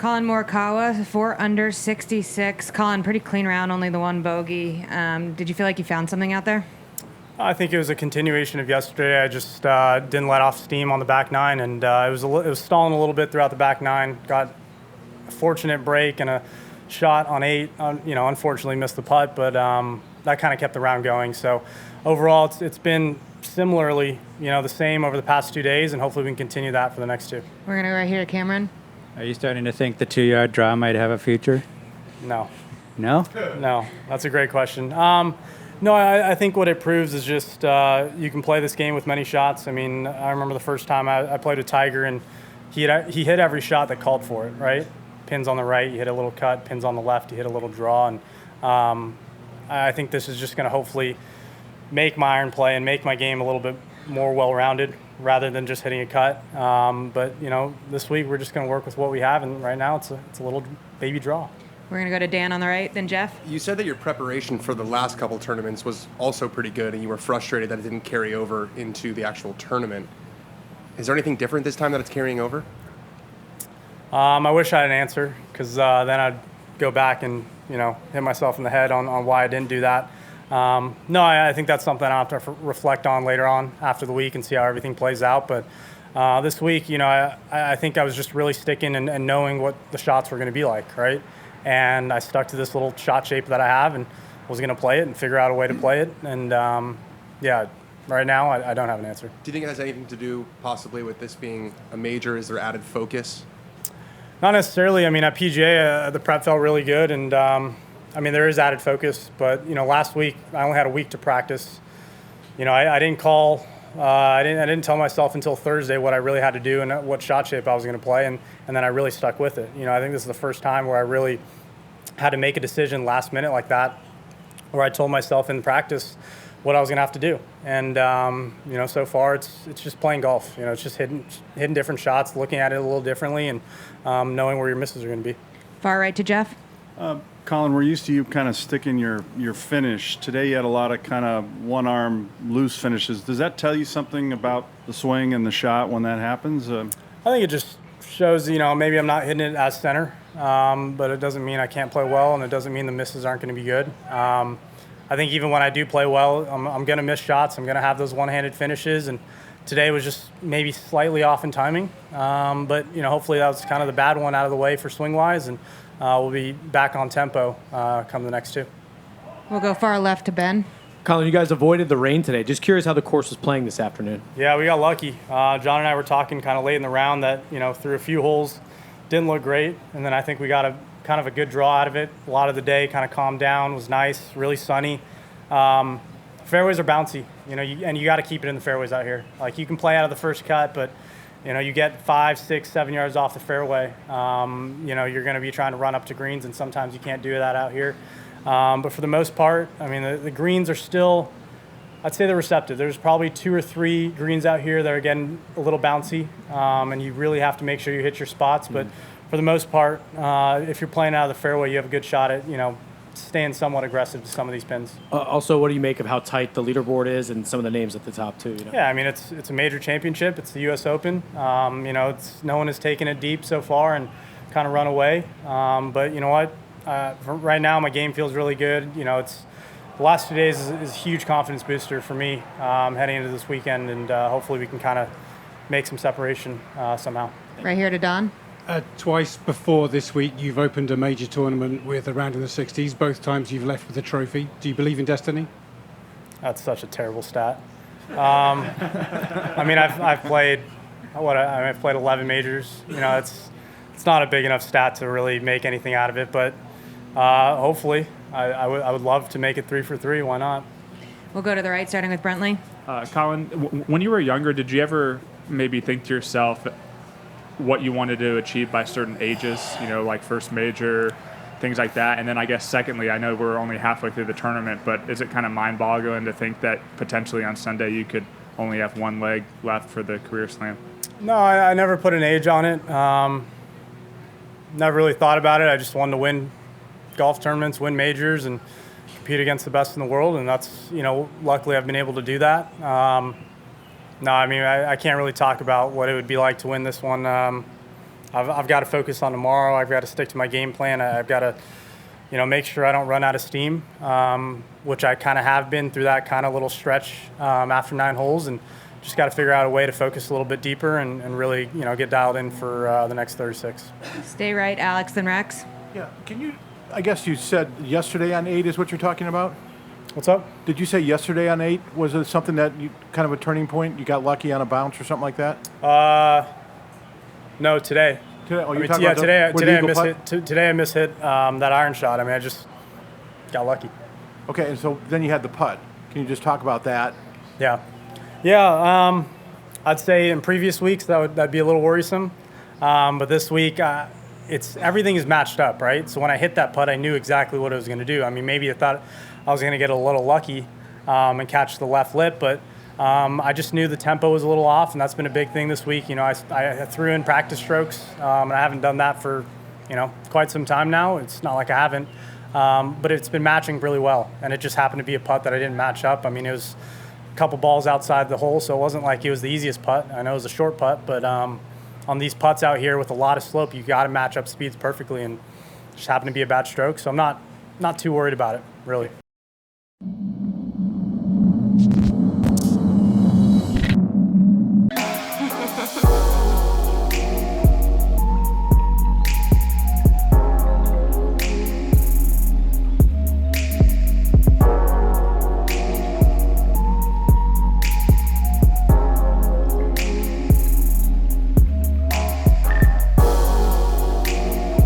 Collin Morikawa, 4 under, 66. Collin, pretty clean round, only the one bogey. Did you feel like you found something out there? I think it was a continuation of yesterday. I just didn't let off steam on the back nine, and it was stalling a little bit throughout the back nine. Got a fortunate break and a shot on 8. Unfortunately missed the putt, but that kind of kept the round going. So overall, it's been similarly, the same over the past 2 days, and hopefully we can continue that for the next 2. We're going to go right here to Cameron. Are you starting to think the 2-yard draw might have a future? No. No? No, that's a great question. No, I think what it proves is just you can play this game with many shots. I mean, I remember the first time I played with Tiger, and he hit every shot that called for it, right? Pins on the right, you hit a little cut. Pins on the left, you hit a little draw. And I think this is just going to hopefully make my iron play and make my game a little bit more well-rounded rather than just hitting a cut. But, this week we're just going to work with what we have, and right now it's a little baby draw. We're going to go to Dan on the right, then Jeff. You said that your preparation for the last couple tournaments was also pretty good, and you were frustrated that it didn't carry over into the actual tournament. Is there anything different this time that it's carrying over? I wish I had an answer, because then I'd go back and, hit myself in the head on why I didn't do that. No, I think that's something I'll have to reflect on later on after the week and see how everything plays out. But this week, I think I was just really sticking and knowing what the shots were going to be like, right? And I stuck to this little shot shape that I have and was going to play it and figure out a way to play it. And, right now I don't have an answer. Do you think it has anything to do possibly with this being a major? Is there added focus? Not necessarily. I mean, at PGA, the prep felt really good. And, there is added focus. But, last week I only had a week to practice. I didn't call. I didn't tell myself until Thursday what I really had to do and what shot shape I was going to play, and then I really stuck with it. I think this is the first time where I really had to make a decision last minute like that, where I told myself in practice what I was going to have to do. And so far it's just playing golf. It's just hitting different shots, looking at it a little differently, and knowing where your misses are going to be. Far right to Jeff. Colin, we're used to you kind of sticking your finish. Today you had a lot of kind of one-arm loose finishes. Does that tell you something about the swing and the shot when that happens? I think it just shows, maybe I'm not hitting it as center, but it doesn't mean I can't play well, and it doesn't mean the misses aren't going to be good. I think even when I do play well, I'm going to miss shots. I'm going to have those one-handed finishes, and today was just maybe slightly off in timing. But, hopefully that was kind of the bad one out of the way for swing-wise, and we'll be back on tempo come the next 2. We'll go far left to Ben. Collin, you guys avoided the rain today. Just curious how the course was playing this afternoon. Yeah, we got lucky. John and I were talking kind of late in the round that, through a few holes, didn't look great. And then I think we got a good draw out of it. A lot of the day kind of calmed down, was nice, really sunny. Fairways are bouncy, and you got to keep it in the fairways out here. Like, you can play out of the first cut, but you get 5, 6, 7 yards off the fairway. You're going to be trying to run up to greens, and sometimes you can't do that out here. But for the most part, the greens are still, I'd say they're receptive. There's probably 2 or 3 greens out here that are getting a little bouncy, and you really have to make sure you hit your spots. But for the most part, if you're playing out of the fairway, you have a good shot at, staying somewhat aggressive to some of these pins. Also, what do you make of how tight the leaderboard is and some of the names at the top too? Yeah, it's a major championship. It's the U.S. Open. It's no one has taken it deep so far and kind of run away. But you know what? Right now, my game feels really good. It's the last 2 days is a huge confidence booster for me heading into this weekend, and hopefully we can kind of make some separation somehow. Right here to Don. Twice before this week, you've opened a major tournament with a round in the 60s. Both times you've left with a trophy. Do you believe in destiny? That's such a terrible stat. I've played 11 majors. It's not a big enough stat to really make anything out of it, but hopefully I would love to make it 3 for 3. Why not? We'll go to the right, starting with Brentley. Collin, when you were younger, did you ever maybe think to yourself what you wanted to achieve by certain ages, like first major, things like that? And then I guess secondly, I know we're only halfway through the tournament, but is it kind of mind-boggling to think that potentially on Sunday you could only have one leg left for the career slam? No, I never put an age on it. Never really thought about it. I just wanted to win golf tournaments, win majors, and compete against the best in the world, and that's, luckily I've been able to do that. No, I can't really talk about what it would be like to win this one. I've got to focus on tomorrow. I've got to stick to my game plan. I've got to, make sure I don't run out of steam, which I kind of have been through that kind of little stretch after 9 holes, and just got to figure out a way to focus a little bit deeper and really, get dialed in for the next 36. Stay right, Alex and Rex. Yeah, I guess you said yesterday on 8 is what you're talking about? What's up? Did you say yesterday on 8? Was it something that kind of a turning point? You got lucky on a bounce or something like that? No, today. Today, oh, I talking mean, about today I eagle mishit. putt? Today I mishit that iron shot. I mean, I just got lucky. Okay, and so then you had the putt. Can you just talk about that? Yeah. I'd say in previous weeks that'd be a little worrisome, but this week everything is matched up, right? So when I hit that putt, I knew exactly what I was going to do. I mean, maybe I thought I was going to get a little lucky and catch the left lip, but I just knew the tempo was a little off, and that's been a big thing this week. I threw in practice strokes, and I haven't done that for quite some time now. It's not like I haven't, but it's been matching really well, and it just happened to be a putt that I didn't match up. I mean, it was a couple balls outside the hole, so it wasn't like it was the easiest putt. I know it was a short putt, but on these putts out here with a lot of slope, you got to match up speeds perfectly, and it just happened to be a bad stroke. So I'm not too worried about it, really.